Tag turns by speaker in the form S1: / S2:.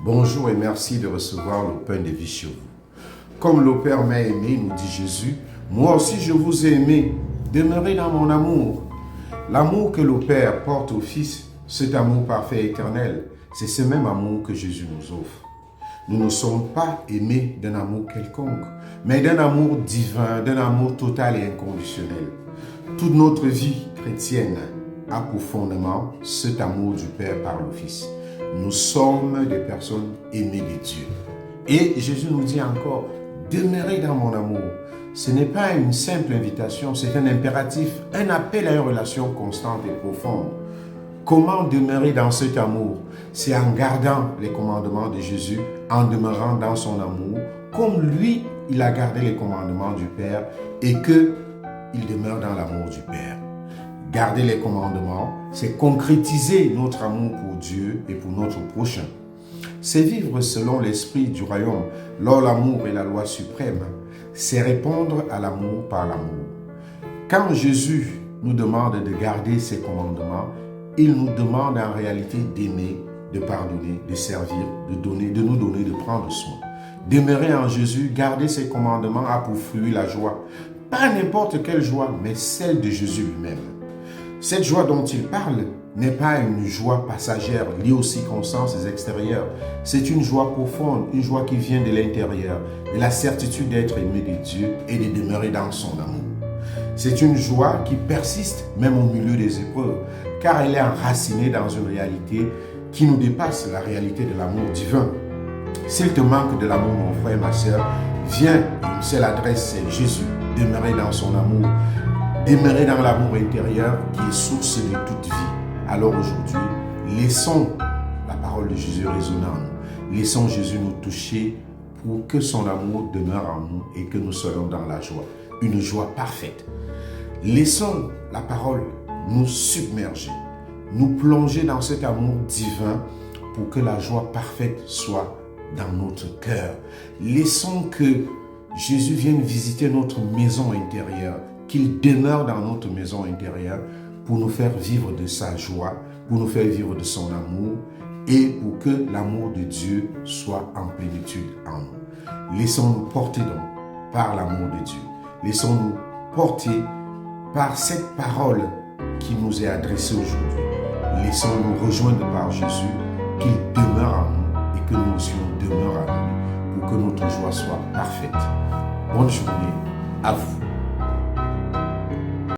S1: Bonjour et merci de recevoir le pain de vie chez vous. Comme le Père m'a aimé, nous dit Jésus, moi aussi je vous ai aimé, demeurez dans mon amour. L'amour que le Père porte au Fils, cet amour parfait et éternel, c'est ce même amour que Jésus nous offre. Nous ne sommes pas aimés d'un amour quelconque, mais d'un amour divin, d'un amour total et inconditionnel. Toute notre vie chrétienne a pour fondement cet amour du Père par le Fils. Nous sommes des personnes aimées de Dieu. Et Jésus nous dit encore, demeurez dans mon amour. Ce n'est pas une simple invitation, c'est un impératif, un appel à une relation constante et profonde. Comment demeurer dans cet amour? C'est en gardant les commandements de Jésus, en demeurant dans son amour, comme lui, il a gardé les commandements du Père et qu'il demeure dans l'amour du Père. Garder les commandements, c'est concrétiser notre amour pour Dieu et pour notre prochain. C'est vivre selon l'esprit du royaume, lors l'amour est la loi suprême. C'est répondre à l'amour par l'amour. Quand Jésus nous demande de garder ses commandements, il nous demande en réalité d'aimer, de pardonner, de servir, de donner, de nous donner, de prendre soin. Demeurer en Jésus, garder ses commandements a pour fruit la joie. Pas n'importe quelle joie, mais celle de Jésus lui-même. Cette joie dont il parle n'est pas une joie passagère liée aux circonstances extérieures. C'est une joie profonde, une joie qui vient de l'intérieur, de la certitude d'être aimé de Dieu et de demeurer dans son amour. C'est une joie qui persiste même au milieu des épreuves, car elle est enracinée dans une réalité qui nous dépasse, la réalité de l'amour divin. S'il te manque de l'amour, mon frère, ma soeur, viens, une seule adresse, c'est Jésus. Demeurer dans son amour, demeurer dans l'amour intérieur qui est source de toute vie. Alors aujourd'hui, laissons la parole de Jésus résonner en nous. Laissons Jésus nous toucher pour que son amour demeure en nous et que nous soyons dans la joie. Une joie parfaite. Laissons la parole nous submerger, nous plonger dans cet amour divin pour que la joie parfaite soit dans notre cœur. Laissons que Jésus vienne visiter notre maison intérieure, qu'il demeure dans notre maison intérieure pour nous faire vivre de sa joie, pour nous faire vivre de son amour et pour que l'amour de Dieu soit en plénitude en nous. Laissons-nous porter donc par l'amour de Dieu. Laissons-nous porter par cette parole qui nous est adressée aujourd'hui. Laissons-nous rejoindre par Jésus, qu'il demeure en nous et que nous aussi on demeure en lui pour que notre joie soit parfaite. Bonne journée à vous.